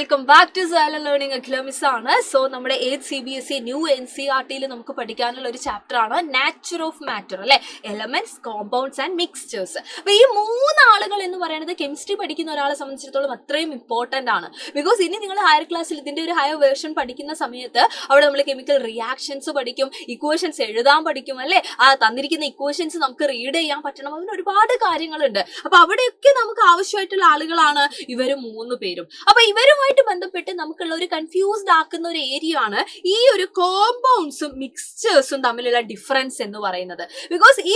Welcome back to silent learning അഖിലമിസ് ആണ്. So നമ്മുടെ 8th CBSE ന്യൂ NCERT നമുക്ക് പഠിക്കാനുള്ള ഒരു ചാപ്റ്റർ ആണ് നാച്ചർ ഓഫ് മാറ്റർ അല്ലെ, എലമെന്റ്സ്, കോമ്പൗണ്ട്സ് ആൻഡ് മിക്സ്ചേഴ്സ്. അപ്പൊ ഈ മൂന്നാളുകൾ എന്ന് പറയുന്നത് കെമിസ്ട്രി പഠിക്കുന്ന ഒരാളെ സംബന്ധിച്ചിടത്തോളം അത്രയും ഇമ്പോർട്ടന്റ് ആണ്. ബിക്കോസ് ഇനി നിങ്ങൾ ഹയർ ക്ലാസ്സിൽ ഇതിന്റെ ഒരു ഹയർ വേർഷൻ പഠിക്കുന്ന സമയത്ത് അവിടെ നമ്മൾ കെമിക്കൽ റിയാക്ഷൻസ് പഠിക്കും, ഇക്വേഷൻസ് എഴുതാൻ പഠിക്കും അല്ലെ, ആ തന്നിരിക്കുന്ന ഇക്വേഷൻസ് നമുക്ക് റീഡ് ചെയ്യാൻ പറ്റണം, അതിന് ഒരുപാട് കാര്യങ്ങളുണ്ട്. അപ്പൊ അവിടെയൊക്കെ നമുക്ക് ആവശ്യമായിട്ടുള്ള ആളുകളാണ് ഇവർ മൂന്ന് പേരും. അപ്പൊ ഇവരുമായിട്ട് ബന്ധപ്പെട്ട് നമുക്കുള്ള ഒരു കൺഫ്യൂസ്ഡ് ആക്കുന്ന ഒരു ഏരിയ ആണ് ഈ ഒരു കോമ്പൗണ്ട്സും മിക്സ്ചേഴ്സും തമ്മിലുള്ള ഡിഫറൻസ് എന്ന് പറയുന്നത്. ബിക്കോസ് ഈ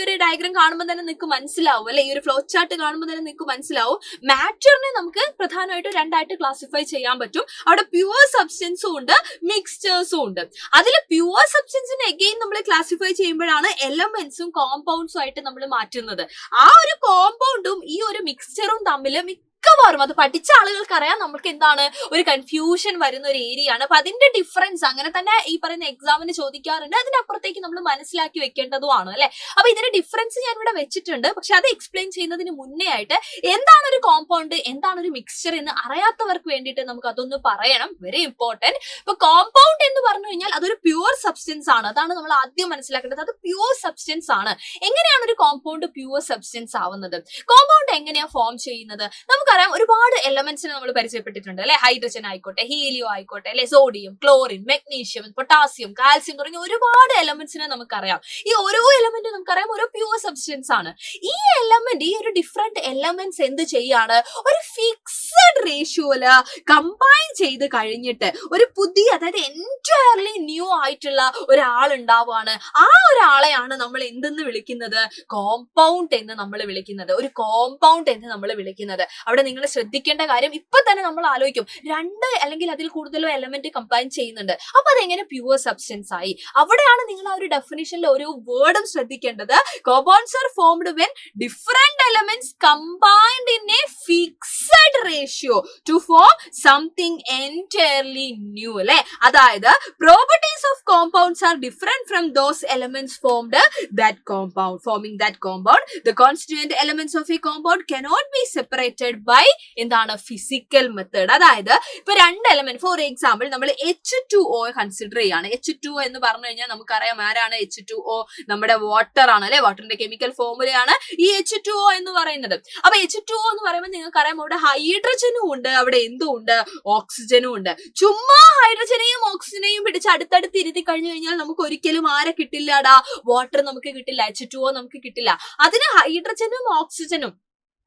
ഒരു ഡയഗ്രാം കാണുമ്പോൾ തന്നെ നിങ്ങൾക്ക് മനസ്സിലാവും അല്ലെ, ഈ ഒരു ഫ്ലോ ചാർട്ട് കാണുമ്പോൾ തന്നെ നിങ്ങൾക്ക് മനസ്സിലാവും മാറ്ററിനെ നമുക്ക് പ്രധാനമായിട്ടും രണ്ടായിട്ട് ക്ലാസിഫൈ ചെയ്യാൻ പറ്റും. അവിടെ പ്യുവർ സബ്സ്റ്റൻസും ഉണ്ട്, മിക്സ്ചേഴ്സും ഉണ്ട്. അതിൽ പ്യുവർ സബ്സ്റ്റൻസിനെ അഗെയിൻ നമ്മൾ ക്ലാസിഫൈ ചെയ്യുമ്പോഴാണ് എലമെന്റ്സും കോമ്പൗണ്ട്സും ആയിട്ട് നമ്മൾ മാറ്റുന്നത്. ആ ഒരു കോമ്പൗണ്ടും ഈ ഒരു മിക്സ്ചറും തമ്മിൽ മിക്കവാറും അത് പഠിച്ച ആളുകൾക്കറിയാം നമുക്ക് എന്താണ് ഒരു കൺഫ്യൂഷൻ വരുന്ന ഒരു ഏരിയ ആണ്. അപ്പൊ അതിന്റെ ഡിഫറൻസ് അങ്ങനെ തന്നെ ഈ പറയുന്ന എക്സാമിന് ചോദിക്കാറുണ്ട്, അതിനപ്പുറത്തേക്ക് നമ്മൾ മനസ്സിലാക്കി വെക്കേണ്ടതുമാണ് അല്ലെ. അപ്പൊ ഇതിന്റെ ഡിഫറൻസ് ഞാൻ ഇവിടെ വെച്ചിട്ടുണ്ട്. പക്ഷെ അത് എക്സ്പ്ലെയിൻ ചെയ്യുന്നതിന് മുന്നേ ആയിട്ട് എന്താണ് ഒരു കോമ്പൗണ്ട്, എന്താണ് ഒരു മിക്സ്ചർ എന്ന് അറിയാത്തവർക്ക് വേണ്ടിയിട്ട് നമുക്ക് അതൊന്ന് പറയണം, വെരി ഇമ്പോർട്ടന്റ്. ഇപ്പൊ കോമ്പൗണ്ട് എന്ന് പറഞ്ഞു കഴിഞ്ഞാൽ അതൊരു പ്യുവർ സബ്സ്റ്റൻസ് ആണ്, അതാണ് നമ്മൾ ആദ്യം മനസ്സിലാക്കേണ്ടത്. അത് പ്യുവർ സബ്സ്റ്റൻസ് ആണ്. എങ്ങനെയാണ് ഒരു കോമ്പൗണ്ട് പ്യുവർ സബ്സ്റ്റൻസ് ആവുന്നത്? കോമ്പൗണ്ട് എങ്ങനെയാ ഫോം ചെയ്യുന്നത്? നമുക്കറിയാം ഒരുപാട് എലമെന്റ്സിനെ നമ്മൾ പരിചയപ്പെട്ടിട്ടുണ്ട് അല്ലെ. ഹൈഡ്രജൻ ആയിക്കോട്ടെ, ഹീലിയോ ആയിക്കോട്ടെ അല്ലെ, sodium, chlorine, magnesium, potassium, calcium തുടങ്ങിയ ഒരുപാട് എലമെന്റ്സിനെ നമുക്കറിയാം. ഈ ഓരോ എലമെന്റും നമുക്കറിയാം ഓരോ പ്യുവർ സബ്സ്റ്റൻസ് ആണ്. ഈ എലമെന്റ്, ഈ ഒരു ഡിഫറെന്റ് എലമെന്റ്സ് എന്ത് ചെയ്യാണ്, ഒരു ഫിക്സഡ് റേഷ്യോയില് കമ്പൈൻ ചെയ്ത് കഴിഞ്ഞിട്ട് ഒരു പുതിയ, അതായത് എൻറ്റയർലി ന്യൂ ആയിട്ടുള്ള ഒരാൾ ഉണ്ടാവുകയാണ്. ആ ഒരാളെയാണ് നമ്മൾ എന്തെന്ന് വിളിക്കുന്നത്? കോമ്പൗണ്ട് എന്ന് നമ്മൾ വിളിക്കുന്നത്. ഒരു കോമ്പൗണ്ട് എന്ന് നമ്മൾ വിളിക്കുന്നത്. അവിടെ നിങ്ങൾ ശ്രദ്ധിക്കേണ്ട കാര്യം, ഇപ്പൊ തന്നെ നമ്മൾ ആലോചിക്കും രണ്ട് അല്ലെങ്കിൽ അതിൽ കൂടുതലോ എലമെന്റ് കമ്പൈൻ ചെയ്യുന്നുണ്ട്, അപ്പൊ അതെങ്ങനെ പ്യുവർ സബ്സ്റ്റൻസ് ആയി? അവിടെയാണ് നിങ്ങൾ ആ ഒരു ഡെഫിനിഷനിൽ ഒരു വേർഡും ശ്രദ്ധിക്കേണ്ടത്. Compounds are formed when different elements combined in a fixed ratio to form something entirely new അല്ലെ. അതായത് properties of compounds are different from those elements formed that compound. Forming that compound, the constituent elements of a compound cannot be separated by എന്താണ് physical method. അതായത് ഇപ്പൊ രണ്ട് element, for example നമ്മൾ H2O consider ചെയ്യാണ്. H2O എന്ന് പറഞ്ഞു കഴിഞ്ഞാൽ നമുക്കറിയാം ആരാണ് H2O? നമ്മുടെ വാട്ടർ ആണ് അല്ലെ, വാട്ടറിന്റെ കെമിക്കൽ ഫോർമുലയാണ് ഈ H2O എന്ന് പറയുന്നത്. അപ്പൊ H2O എന്ന് പറയുമ്പോൾ നിങ്ങൾക്കറിയാം അവിടെ ഹൈഡ്രജനും ഉണ്ട്, അവിടെ എന്തും ഉണ്ട്, ഓക്സിജനും ഉണ്ട്. ചുമ്മാ ഹൈഡ്രജനെയും ഓക്സിജനെയും പിടിച്ച് അടുത്തടുത്ത് ഇരുത്തി കഴിഞ്ഞു കഴിഞ്ഞാൽ നമുക്ക് ഒരിക്കലും ആരെ കിട്ടില്ലടാ, വാട്ടർ നമുക്ക് കിട്ടില്ല, H2O നമുക്ക് കിട്ടില്ല. അതിന് ഹൈഡ്രജനും ഓക്സിജനും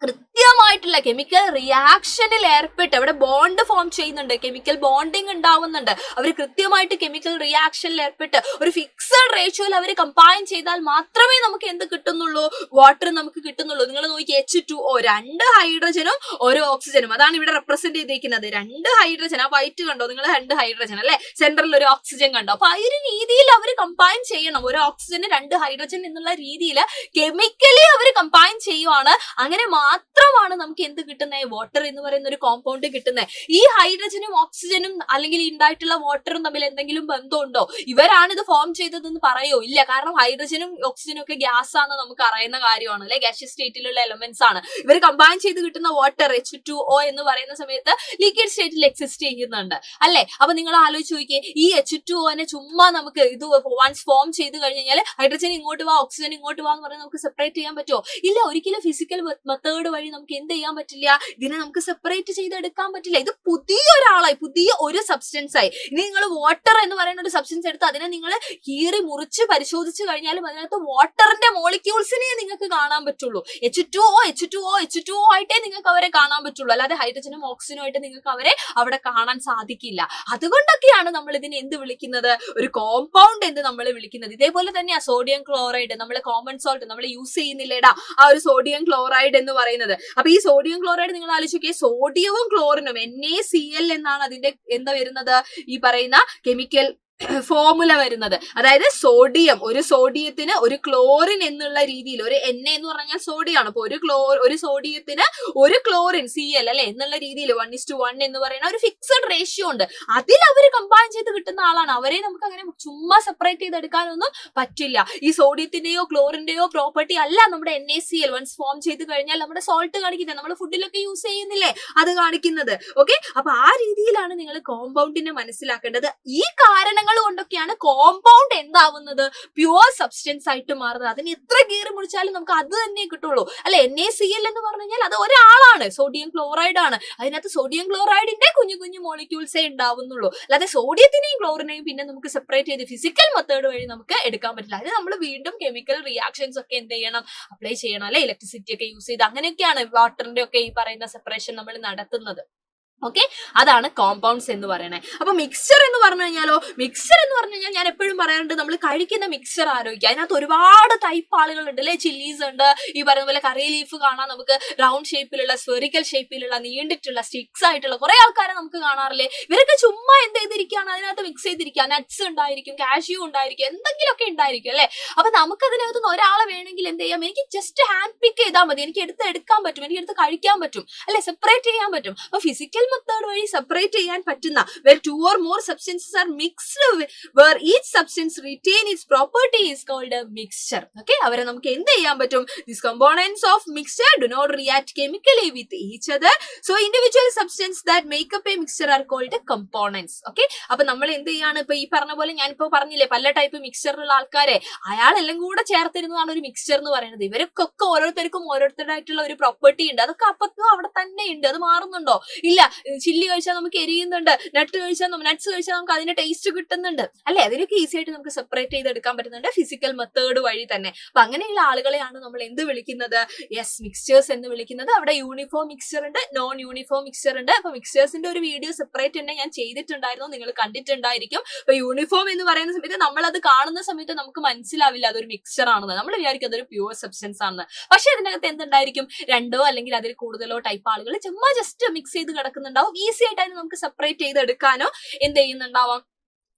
കൃത്യമായിട്ടുള്ള കെമിക്കൽ റിയാക്ഷനിൽ ഏർപ്പെട്ട് അവിടെ ബോണ്ട് ഫോം ചെയ്യുന്നുണ്ട്, കെമിക്കൽ ബോണ്ടിങ് ഉണ്ടാവുന്നുണ്ട്. അവർ കൃത്യമായിട്ട് കെമിക്കൽ റിയാക്ഷനിൽ ഏർപ്പെട്ട് ഒരു ഫിക്സഡ് റേഷ്യോയിൽ അവർ കമ്പൈൻ ചെയ്താൽ മാത്രമേ നമുക്ക് എന്ത് കിട്ടുന്നുള്ളൂ? വാട്ടർ നമുക്ക് കിട്ടുന്നുള്ളൂ. നിങ്ങൾ നോക്കി H2O, രണ്ട് ഹൈഡ്രജനും ഒരു ഓക്സിജനും, അതാണ് ഇവിടെ റെപ്രസെന്റ് ചെയ്തിരിക്കുന്നത്. രണ്ട് ഹൈഡ്രജൻ, ആ വൈറ്റ് കണ്ടോ നിങ്ങൾ, രണ്ട് ഹൈഡ്രജൻ അല്ലെ, സെന്ററിൽ ഒരു ഓക്സിജൻ കണ്ടോ. അപ്പൊ ആ ഒരു രീതിയിൽ അവർ കമ്പൈൻ ചെയ്യണം. ഒരു ഓക്സിജന് രണ്ട് ഹൈഡ്രജൻ എന്നുള്ള രീതിയിൽ കെമിക്കലി അവർ കമ്പൈൻ ചെയ്യുവാണ്. അങ്ങനെ മാത്രമാണ് നമുക്ക് എന്ത് കിട്ടുന്നത്? വാട്ടർ എന്ന് പറയുന്ന ഒരു കോമ്പൗണ്ട് കിട്ടുന്നത്. ഈ ഹൈഡ്രജനും ഓക്സിജനും അല്ലെങ്കിൽ ഉണ്ടായിട്ടുള്ള വാട്ടറും തമ്മിൽ എന്തെങ്കിലും ബന്ധമുണ്ടോ? ഇവരാണ് ഇത് ഫോം ചെയ്തതെന്ന് പറയോ? ഇല്ല. കാരണം ഹൈഡ്രജനും ഓക്സിജനും ഒക്കെ ഗ്യാസ് ആണെന്ന് നമുക്ക് അറിയുന്ന കാര്യമാണ് അല്ലെ, ഗ്യാഷ്യസ് സ്റ്റേറ്റിലുള്ള എലമെന്റ്സ് ആണ്. ഇവർ കമ്പൈൻ ചെയ്ത് കിട്ടുന്ന വാട്ടർ H2O എന്ന് പറയുന്ന സമയത്ത് ലിക്വിഡ് സ്റ്റേറ്റിൽ എക്സിസ്റ്റ് ചെയ്യുന്നുണ്ട് അല്ലെ. അപ്പൊ നിങ്ങൾ ആലോചിച്ച് നോക്കിയേ, ഈ H2O ചുമ്മാ നമുക്ക് ഇത് വൺസ് ഫോം ചെയ്ത് കഴിഞ്ഞ് കഴിഞ്ഞാൽ ഹൈഡ്രജൻ ഇങ്ങോട്ട് വാ, ഓക്സിജൻ ഇങ്ങോട്ട് വാ എന്ന് പറഞ്ഞാൽ നമുക്ക് സെപ്പറേറ്റ് ചെയ്യാൻ പറ്റുമോ? ഇല്ല, ഒരിക്കലും ഫിസിക്കൽ മെത്തേഡ് വഴി നമുക്ക് എന്ത് ചെയ്യാൻ പറ്റില്ല, ഇതിനെ നമുക്ക് സെപ്പറേറ്റ് ചെയ്തെടുക്കാൻ പറ്റില്ല. ഇത് പുതിയൊരാളായി, പുതിയ ഒരു സബ്സ്റ്റൻസ് ആയി. ഇനി നിങ്ങൾ വാട്ടർ എന്ന് പറയുന്ന ഒരു സബ്സ്റ്റൻസ് എടുത്ത് അതിനെ നിങ്ങൾ കീറി മുറിച്ച് പരിശോധിച്ച് കഴിഞ്ഞാലും അതിനകത്ത് വാട്ടറിന്റെ മോളിക്യൂൾസിനെ നിങ്ങൾക്ക് കാണാൻ പറ്റുള്ളൂ. H2O ആയിട്ടേ നിങ്ങൾക്ക് അവരെ കാണാൻ പറ്റുള്ളൂ, അല്ലാതെ ഹൈഡ്രജനും ഓക്സിജനും ആയിട്ട് നിങ്ങൾക്ക് അവരെ അവിടെ കാണാൻ സാധിക്കില്ല. അതുകൊണ്ടൊക്കെയാണ് നമ്മൾ ഇതിനെ എന്ത് വിളിക്കുന്നത്? ഒരു കോമ്പൗണ്ട് എന്ന് നമ്മൾ വിളിക്കുന്നത്. ഇതേപോലെ തന്നെയാ സോഡിയം ക്ലോറൈഡ്, നമ്മൾ കോമൺ സോൾട്ട് നമ്മൾ യൂസ് ചെയ്യുന്നില്ലേടാ, ആ ഒരു സോഡിയം ക്ലോറൈഡ് എന്ന് പറയുന്നത്. അപ്പൊ ഈ സോഡിയം ക്ലോറൈഡ് നിങ്ങൾ ആലോചിക്കുക, സോഡിയവും ക്ലോറിനും NaCl എന്നാണ് അതിന്റെ എന്താ വരുന്നത്, ഈ പറയുന്ന കെമിക്കൽ ഫോർമുല വരുന്നത്. അതായത് സോഡിയം, ഒരു സോഡിയത്തിന് ഒരു ക്ലോറിൻ എന്നുള്ള രീതിയിൽ, ഒരു Na എന്ന് പറഞ്ഞാൽ സോഡിയാണ്, അപ്പൊ ഒരു സോഡിയത്തിന് ഒരു ക്ലോറിൻ Cl അല്ലെ എന്നുള്ള രീതിയിൽ 1:1 എന്ന് പറയുന്ന ഒരു ഫിക്സഡ് റേഷ്യോ ഉണ്ട്. അതിൽ അവർ കമ്പൈൻ ചെയ്ത് കിട്ടുന്ന ആളാണ്. അവരെ നമുക്ക് അങ്ങനെ ചുമ്മാ സെപ്പറേറ്റ് ചെയ്തെടുക്കാനൊന്നും പറ്റില്ല. ഈ സോഡിയത്തിന്റെയോ ക്ലോറിന്റെയോ പ്രോപ്പർട്ടി അല്ല നമ്മുടെ NaCl വൺസ് ഫോം ചെയ്ത് കഴിഞ്ഞാൽ നമ്മുടെ സോൾട്ട് കാണിക്കുന്നത്, നമ്മുടെ ഫുഡിലൊക്കെ യൂസ് ചെയ്യുന്നില്ലേ അത് കാണിക്കുന്നത്. ഓക്കെ, അപ്പൊ ആ രീതിയിലാണ് നിങ്ങൾ കോമ്പൗണ്ടിനെ മനസ്സിലാക്കേണ്ടത്. ഈ കാരണങ്ങൾ കൊണ്ടൊക്കെയാണ് കോമ്പൗണ്ട് എന്താവുന്നത്, പ്യുവർ സബ്സ്റ്റൻസ് ആയിട്ട് മാറുന്നത്. അതിന് എത്ര കീറി മുറിച്ചാലും നമുക്ക് അത് തന്നെ കിട്ടുള്ളൂ അല്ലെ. NaCl എന്ന് പറഞ്ഞു കഴിഞ്ഞാൽ അത് ഒരാളാണ്, സോഡിയം ക്ലോറൈഡ് ആണ്. അതിനകത്ത് സോഡിയം ക്ലോറൈഡിന്റെ കുഞ്ഞു കുഞ്ഞു മോളിക്യൂൾസേ ഉണ്ടാവുന്നുള്ളൂ. അല്ലാതെ സോഡിയത്തിനെയും ക്ലോറിനെയും പിന്നെ നമുക്ക് സെപ്പറേറ്റ് ചെയ്ത് ഫിസിക്കൽ മെത്തേഡ് വഴി നമുക്ക് എടുക്കാൻ പറ്റില്ല. അത് നമ്മൾ വീണ്ടും കെമിക്കൽ റിയാക്ഷൻസ് ഒക്കെ എന്ത് ചെയ്യണം, അപ്ലൈ ചെയ്യണം അല്ലെ. ഇലക്ട്രിസിറ്റി ഒക്കെ യൂസ് ചെയ്ത് അങ്ങനെയൊക്കെയാണ് വാട്ടറിന്റെ ഒക്കെ ഈ പറയുന്ന സെപ്പറേഷൻ നമ്മൾ നടത്തുന്നത്. ഓക്കെ, അതാണ് കോമ്പൗണ്ട്സ് എന്ന് പറയുന്നത്. അപ്പൊ മിക്സ്ചർ എന്ന് പറഞ്ഞു കഴിഞ്ഞാലോ, മിക്സ്ചർ എന്ന് പറഞ്ഞു കഴിഞ്ഞാൽ ഞാൻ എപ്പോഴും പറയാറുണ്ട്, നമ്മൾ കഴിക്കുന്ന മിക്സ്ചർ ആലോചിക്കുക. അതിനകത്ത് ഒരുപാട് ടൈപ്പ് ആളുകളുണ്ട് അല്ലെ. ചില്ലീസ് ഉണ്ട്, ഈ പറയുന്ന പോലെ കറി ലീഫ് കാണാം നമുക്ക്, റൗണ്ട് ഷേപ്പിലുള്ള, സ്ഫെറിക്കൽ ഷേപ്പിലുള്ള, നീണ്ടിട്ടുള്ള, സ്റ്റിക്സ് ആയിട്ടുള്ള കുറെ ആൾക്കാരെ നമുക്ക് കാണാറില്ലേ. ഇവരൊക്കെ ചുമ്മാ എന്ത് ചെയ്തിരിക്കുകയാണ്, അതിനകത്ത് മിക്സ് ചെയ്തിരിക്കുക. നട്ട്സ് ഉണ്ടായിരിക്കും, കാഷ്യൂ ഉണ്ടായിരിക്കും, എന്തെങ്കിലുമൊക്കെ ഉണ്ടായിരിക്കും അല്ലെ. അപ്പൊ നമുക്ക് അതിനകത്ത് നിന്ന് ഒരാളെ വേണമെങ്കിൽ എന്ത് ചെയ്യാം, എനിക്ക് ജസ്റ്റ് ഹാൻഡ് പിക്ക് ചെയ്താൽ മതി, എനിക്ക് എടുക്കാൻ പറ്റും, എനിക്ക് എടുത്ത് കഴിക്കാൻ പറ്റും അല്ലെ, സെപ്പറേറ്റ് ചെയ്യാൻ പറ്റും. അപ്പൊ ഫിസിക്കൽ മെത്തേഡ് വഴി സെപ്പറേറ്റ് ചെയ്യാൻ പറ്റുന്ന, where 2 or more substances are mixed, where each substance retain its property is called a mixture. Okay, അവരെ നമുക്ക് എന്ത് ചെയ്യാൻ പറ്റും, these components of mixture do not react chemically with each other, so individual substances that make up a mixture are called components. Okay, അപ്പൊ നമ്മൾ എന്ത് ചെയ്യാണ്, ഇപ്പൊ ഈ പറഞ്ഞ പോലെ ഞാനിപ്പോ പറഞ്ഞില്ലേ പല ടൈപ്പ് മിക്സ്ചറുള്ള ആൾക്കാരെ, അയാളെല്ലാം കൂടെ ചേർത്തിരുന്നതാണ് ഒരു മിക്സ്ചർ എന്ന് പറയുന്നത്. ഇവർക്കൊക്കെ ഓരോരുത്തർക്കും ഓരോരുത്തരായിട്ടുള്ള ഒരു പ്രോപ്പർട്ടി ഉണ്ട്, അതൊക്കെ അപ്പത്തും അവിടെ തന്നെ ഉണ്ട്. അത് മാറുന്നുണ്ടോ? ഇല്ല. ചില്ലി കഴിച്ചാൽ നമുക്ക് എരിയുന്നുണ്ട്, നട്ട്സ് കഴിച്ചാൽ നമുക്ക് അതിന്റെ ടേസ്റ്റ് കിട്ടുന്നുണ്ട് അല്ലെ. അതിനൊക്കെ ഈസി ആയിട്ട് നമുക്ക് സെപ്പറേറ്റ് ചെയ്തെടുക്കാൻ പറ്റുന്നുണ്ട് ഫിസിക്കൽ മെത്തേഡ് വഴി തന്നെ. അപ്പൊ അങ്ങനെയുള്ള ആളുകളെയാണ് നമ്മൾ എന്ത് വിളിക്കുന്നത്, യെസ്, മിക്സ്ചേഴ്സ് എന്ന് വിളിക്കുന്നത്. അവിടെ യൂണിഫോം മിക്സ്ചർ ഉണ്ട്, നോൺ യൂണിഫോം മിക്സ്ചർ ഉണ്ട്. അപ്പൊ മിക്സ്ചേഴ്സിന്റെ ഒരു വീഡിയോ സെപ്പറേറ്റ് തന്നെ ഞാൻ ചെയ്തിട്ടുണ്ടായിരുന്നു, നിങ്ങൾ കണ്ടിട്ടുണ്ടായിരിക്കും. അപ്പൊ യൂണിഫോം എന്ന് പറയുന്ന സമയത്ത് നമ്മൾ അത് കാണുന്ന സമയത്ത് നമുക്ക് മനസ്സിലാവില്ല അതൊരു മിക്സ്ചർ ആണെന്ന്, നമ്മൾ വിചാരിക്കും അതൊരു പ്യുവർ സബ്സ്റ്റൻസ് ആണെന്ന്. പക്ഷെ അതിനകത്ത് എന്തുണ്ടായിരിക്കും, രണ്ടോ അല്ലെങ്കിൽ അതിൽ കൂടുതലോ ടൈപ്പ് ആളുകൾ ചുമ്മാ ജസ്റ്റ് മിക്സ് ചെയ്ത് കിടക്കുന്നുണ്ടാവും. ഈസി ആയിട്ട് അതിന് നമുക്ക് സെപ്പറേറ്റ് ചെയ്തെടുക്കാനോ എന്ത് ചെയ്യുന്നുണ്ടാവാം,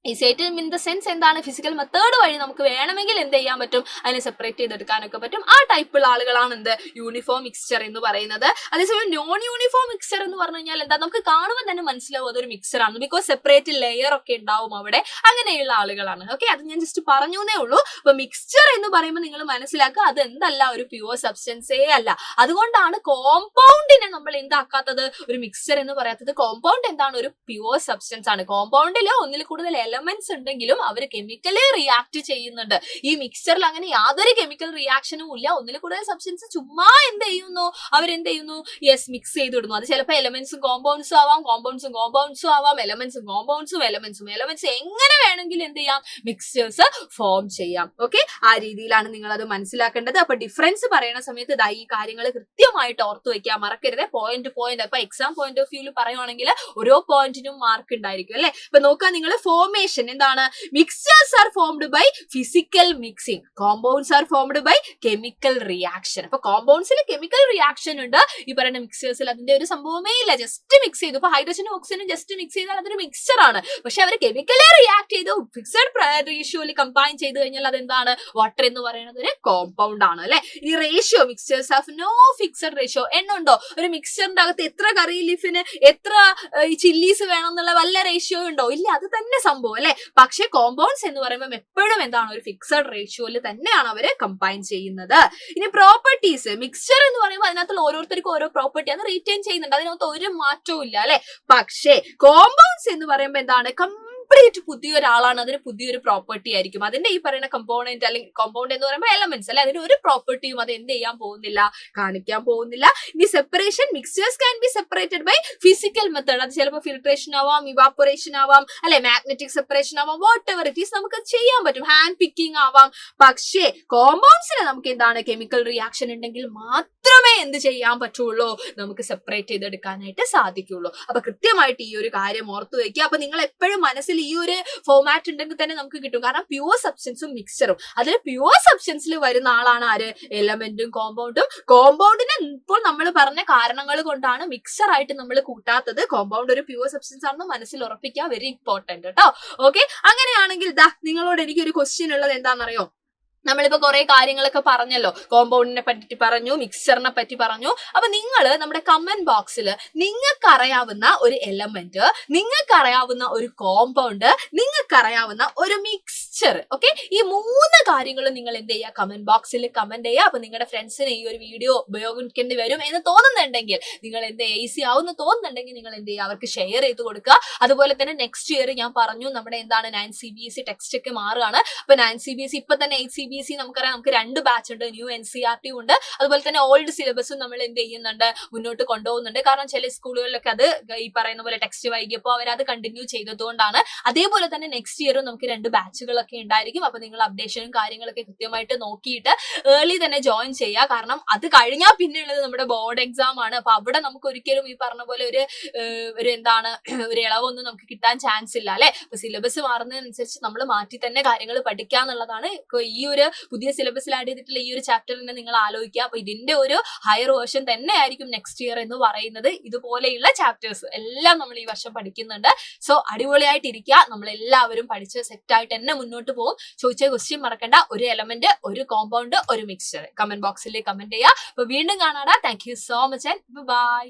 ഈസി ആയിട്ട് ഇൻ ദ സെൻസ് എന്താണ്, ഫിസിക്കൽ മെത്തേഡ് വഴി നമുക്ക് വേണമെങ്കിൽ എന്ത് ചെയ്യാൻ പറ്റും, അതിനെ സെപ്പറേറ്റ് ചെയ്തെടുക്കാനൊക്കെ പറ്റും. ആ ടൈപ്പുള്ള ആളുകളാണ് എന്ത്, യൂണിഫോം മിക്സ്ചർ എന്ന് പറയുന്നത്. അതേസമയം നോൺ യൂണിഫോം മിക്സ്ചർ എന്ന് പറഞ്ഞു കഴിഞ്ഞാൽ എന്താ, നമുക്ക് കാണുമ്പോൾ തന്നെ മനസ്സിലാവും അതൊരു മിക്സ്ചർ ആണ്, ബിക്കോസ് സെപ്പറേറ്റ് ലെയർ ഒക്കെ ഉണ്ടാവും അവിടെ. അങ്ങനെയുള്ള ആളുകളാണ്. ഓക്കെ, അത് ഞാൻ ജസ്റ്റ് പറഞ്ഞേ ഉള്ളൂ. അപ്പൊ മിക്സ്ചർ എന്ന് പറയുമ്പോൾ നിങ്ങൾ മനസ്സിലാക്കുക അത് എന്തല്ല, ഒരു പ്യുവർ സബ്സ്റ്റൻസേ അല്ല. അതുകൊണ്ടാണ് കോമ്പൗണ്ടിനെ നമ്മൾ എന്താക്കാത്തത്, ഒരു മിക്സ്ചർ എന്ന് പറയാത്തത്. കോമ്പൗണ്ട് എന്താണ്, ഒരു പ്യുവർ സബ്സ്റ്റൻസ് ആണ്. കോമ്പൗണ്ടിൽ ഒന്നിൽ കൂടുതൽ എലമെന്റ്സ് ഉണ്ടെങ്കിലും അവർ കെമിക്കലി റിയാക്ട് ചെയ്യുന്നുണ്ട്. ഈ മിക്സ്ചറിൽ അങ്ങനെ യാതൊരു കെമിക്കൽ റിയാക്ഷനും ഇല്ല. ഒന്നിൽ കൂടുതൽ സബ്സ്റ്റൻസ് ചുമ്മാ എന്ത് ചെയ്യുന്നു, അവരെന്ത് ചെയ്യുന്നു, യെസ്, മിക്സ് ചെയ്തിടുന്നു. അത് ചിലപ്പോൾ എലമെന്റ്സും കോമ്പൗണ്ട്സും ആവാം, കോമ്പൗണ്ട്സും ആവാം, എലമെന്റ്സും കോമ്പൗണ്ട്സും എലമെന്റ്സ് എങ്ങനെ വേണമെങ്കിലും എന്ത് ചെയ്യാം, മിക്സ്ചേഴ്സ് ഫോം ചെയ്യാം. ഓക്കെ, ആ രീതിയിലാണ് നിങ്ങൾ അത് മനസ്സിലാക്കേണ്ടത്. അപ്പൊ ഡിഫറൻസ് പറയുന്ന സമയത്ത് ഇതാ ഈ കാര്യങ്ങൾ കൃത്യമായിട്ട് ഓർത്തു വെക്കാൻ മറക്കരുത്. പോയിന്റ് അപ്പൊ എക്സാം പോയിന്റ് ഓഫ് വ്യൂല് പറയുവാണെങ്കിൽ ഓരോ പോയിന്റിനും മാർക്ക് ഉണ്ടായിരിക്കും അല്ലെ. ഇപ്പൊ നോക്കാം നിങ്ങൾ, ഫോർമേഷൻ എന്താണ്, mixtures are formed by physical mixing, compounds are formed by chemical reaction. അപ്പൊ കോമ്പൗണ്ട്സിൽ കെമിക്കൽ റിയാക്ഷൻ ഉണ്ട്, ഈ പറയുന്ന മിക്സ്ചേഴ്സിൽ അതിന്റെ ഒരു സംഭവമേ ഇല്ല, ജസ്റ്റ് മിക്സ് ചെയ്തു. ഇപ്പൊ ഹൈഡ്രജനും ഓക്സിജനും ജസ്റ്റ് മിക്സ് ചെയ്താൽ അതൊരു മിക്സ്ചർ ആണ്. പക്ഷെ അവർ കെമിക്കലി റിയാക്ട് ചെയ്തു, ഫിക്സഡ് റേഷ്യോയിൽ കമ്പൈൻ ചെയ്ത് കഴിഞ്ഞാൽ അതെന്താണ്, വാട്ടർ എന്ന് പറയുന്നത് ഒരു കോമ്പൗണ്ട് ആണ് അല്ലെ. ഈ ratio, mixtures have no fixed ratio. എണ്ണുണ്ടോ, ഒരു മിക്സ്ചറിന്റെ അകത്ത് എത്ര കറി ലീഫിന് എത്ര ചില്ലീസ് വേണം എന്നുള്ള വല്ല റേഷ്യോ ഉണ്ടോ? ഇല്ല, അത് തന്നെ സംഭവം അല്ലെ. പക്ഷെ കോമ്പൗണ്ട്സ് എന്ന് പറയുമ്പോൾ എപ്പോഴും എന്താണ്, ഒരു ഫിക്സഡ് റേഷ്യോയിൽ തന്നെയാണ് അവര് കമ്പൈൻ ചെയ്യുന്നത്. ഇനി പ്രോപ്പർട്ടീസ്, മിക്സ്ചർ എന്ന് പറയുമ്പോൾ അതിനകത്തുള്ള ഓരോരുത്തർക്കും ഓരോ പ്രോപ്പർട്ടി അത് റീറ്റെയിൻ ചെയ്യുന്നുണ്ട്, അതിനകത്ത് ഒരു മാറ്റവും ഇല്ല അല്ലെ. പക്ഷേ കോമ്പൗണ്ട്സ് എന്ന് പറയുമ്പോൾ എന്താണ്, കംപ്ലീറ്റ് പുതിയൊരാളാണ്, അതിന് പുതിയൊരു പ്രോപ്പർട്ടി ആയിരിക്കും. അതിന്റെ ഈ പറയുന്ന കമ്പോണന്റ് അല്ലെങ്കിൽ കോമ്പൗണ്ട് എന്ന് പറയുമ്പോൾ എലമെന്റ്സ് അല്ലെ, അതിന് ഒരു പ്രോപ്പർട്ടിയും അത് എന്ത് ചെയ്യാൻ പോകുന്നില്ല, കാണിക്കാൻ പോകുന്നില്ല. ഇനി separation, mixtures can be separated by physical method. അത് ചിലപ്പോൾ ഫിൽട്രേഷൻ ആവാം, ഇവാപ്പറേഷൻ ആവാം അല്ലെ, മാഗ്നറ്റിക് സെപ്പറേഷൻ ആവാം, വാട്ട് എവർ ഇറ്റ് ഈസ് നമുക്ക് ചെയ്യാൻ പറ്റും, ഹാൻഡ് പിക്കിംഗ് ആവാം. പക്ഷേ കോമ്പൗണ്ട്സിന് നമുക്ക് എന്താണ്, കെമിക്കൽ റിയാക്ഷൻ ഉണ്ടെങ്കിൽ മാത്രമേ എന്ത് ചെയ്യാൻ പറ്റുള്ളൂ, നമുക്ക് സെപ്പറേറ്റ് ചെയ്തെടുക്കാനായിട്ട് സാധിക്കുള്ളൂ. അപ്പൊ കൃത്യമായിട്ട് ഈ ഒരു കാര്യം ഓർത്തു വെക്കുക. അപ്പൊ നിങ്ങൾ എപ്പോഴും മനസ്സിൽ സബ്സ്റ്റൻസിൽ ഈ ഒരു ഫോമാറ്റ് ഉണ്ടെങ്കിൽ തന്നെ നമുക്ക് കിട്ടും. കാരണം പ്യുവർ സബ്സ്റ്റൻസും മിക്സ്ചറും, അതിൽ പ്യുവർ സബ്സ്റ്റൻസിൽ വരുന്ന ആളാണ് ആര്, എലമെന്റും കോമ്പൗണ്ടും. കോമ്പൗണ്ടിനെ ഇപ്പോൾ നമ്മൾ പറഞ്ഞ കാരണങ്ങൾ കൊണ്ടാണ് മിക്സർ ആയിട്ട് നമ്മൾ കൂട്ടാത്തത്. കോമ്പൗണ്ട് ഒരു പ്യുവർ സബ്സ്റ്റൻസ് ആണെന്ന് മനസ്സിൽ ഉറപ്പിക്കുക, വെരി ഇമ്പോർട്ടന്റ് കേട്ടോ. ഓക്കെ, അങ്ങനെയാണെങ്കിൽ നിങ്ങളോട് എനിക്കൊരു ക്വസ്റ്റ്യൻ ഉള്ളത് എന്താണെന്നറിയോ? നമ്മളിപ്പോ കുറെ കാര്യങ്ങളൊക്കെ പറഞ്ഞല്ലോ, കോമ്പൗണ്ടിനെ പറ്റി പറഞ്ഞു, മിക്സറിനെ പറ്റി പറഞ്ഞു. അപ്പൊ നിങ്ങൾ നമ്മുടെ കമന്റ് ബോക്സിൽ നിങ്ങൾക്കറിയാവുന്ന ഒരു എലമെന്റ്, നിങ്ങൾക്കറിയാവുന്ന ഒരു കോമ്പൗണ്ട്, നിങ്ങൾക്കറിയാവുന്ന ഒരു മിക്സ്ചർ, ഓക്കെ, ഈ 3 കാര്യങ്ങളും നിങ്ങൾ എന്ത് ചെയ്യുക, കമന്റ് ബോക്സിൽ കമന്റ് ചെയ്യുക. അപ്പൊ നിങ്ങളുടെ ഫ്രണ്ട്സിന് ഈ ഒരു വീഡിയോ ഉപയോഗിക്കേണ്ടി വരും എന്ന് തോന്നുന്നുണ്ടെങ്കിൽ, നിങ്ങൾ എന്ത് ഈസി ആവുമെന്ന് തോന്നുന്നുണ്ടെങ്കിൽ നിങ്ങൾ എന്ത് ചെയ്യുക, അവർക്ക് ഷെയർ ചെയ്ത് കൊടുക്കുക. അതുപോലെ തന്നെ നെക്സ്റ്റ് ഇയർ ഞാൻ പറഞ്ഞു നമ്മുടെ എന്താണ് 9 CBSE ടെക്സ്റ്റ് ഒക്കെ മാറുകയാണ്. അപ്പൊ 9 CBSE ഇപ്പൊ തന്നെ 8 CBSE നമുക്കറിയാം, നമുക്ക് 2 ബാച്ച് ഉണ്ട്, ന്യൂ NCERT ഉണ്ട്, അതുപോലെ തന്നെ ഓൾഡ് സിലബസും നമ്മൾ എന്ത് ചെയ്യുന്നുണ്ട്, മുന്നോട്ട് കൊണ്ടുപോകുന്നുണ്ട്. കാരണം ചില സ്കൂളുകളിലൊക്കെ അത് ഈ പറയുന്ന പോലെ ടെക്സ്റ്റ് വൈകിയപ്പോൾ അവർ അത് കണ്ടിന്യൂ ചെയ്തതുകൊണ്ടാണ്. അതേപോലെ തന്നെ നെക്സ്റ്റ് ഇയറും നമുക്ക് 2 ബാച്ചുകളൊക്കെ ഉണ്ടായിരിക്കും. അപ്പൊ നിങ്ങൾ അപ്ഡേഷനും കാര്യങ്ങളൊക്കെ കൃത്യമായിട്ട് നോക്കിയിട്ട് ഏർലി തന്നെ ജോയിൻ ചെയ്യുക. കാരണം അത് കഴിഞ്ഞാൽ പിന്നെ ഉള്ളത് നമ്മുടെ ബോർഡ് എക്സാം ആണ്. അപ്പൊ അവിടെ നമുക്ക് ഒരിക്കലും ഈ പറഞ്ഞ പോലെ ഒരു എന്താണ് ഒരു ഇളവൊന്നും നമുക്ക് കിട്ടാൻ ചാൻസ് ഇല്ല അല്ലെ. അപ്പൊ സിലബസ് മാറുന്നതിനനുസരിച്ച് നമ്മൾ മാറ്റി തന്നെ കാര്യങ്ങൾ പഠിക്കുക എന്നുള്ളതാണ്. ഈ ഒരു പുതിയ സിലബസിൽ ആഡ് ചെയ്തിട്ടുള്ള ഈ ഒരു ചാപ്റ്ററിനെ നിങ്ങൾ ആലോചിക്കുക. അപ്പൊ ഇതിന്റെ ഒരു ഹയർ വേർഷൻ തന്നെ ആയിരിക്കും നെക്സ്റ്റ് ഇയർ എന്ന് പറയുന്നത്. ഇതുപോലെയുള്ള ചാപ്റ്റേഴ്സ് എല്ലാം നമ്മൾ ഈ വർഷം പഠിക്കുന്നുണ്ട്. സോ അടിപൊളിയായിട്ടിരിക്കുക, നമ്മൾ എല്ലാവരും പഠിച്ച് സെറ്റ് ആയിട്ട് തന്നെ മുന്നോട്ട് പോകും. ചോദിച്ച ക്വസ്റ്റ്യൻ മറക്കണ്ട, ഒരു എലമെന്റ്, ഒരു കോമ്പൗണ്ട്, ഒരു മിക്സ്ചർ. കമന്റ് ബോക്സിൽ കമന്റ് ചെയ്യുക. അപ്പൊ വീണ്ടും കാണാടാ. Thank you so much and by.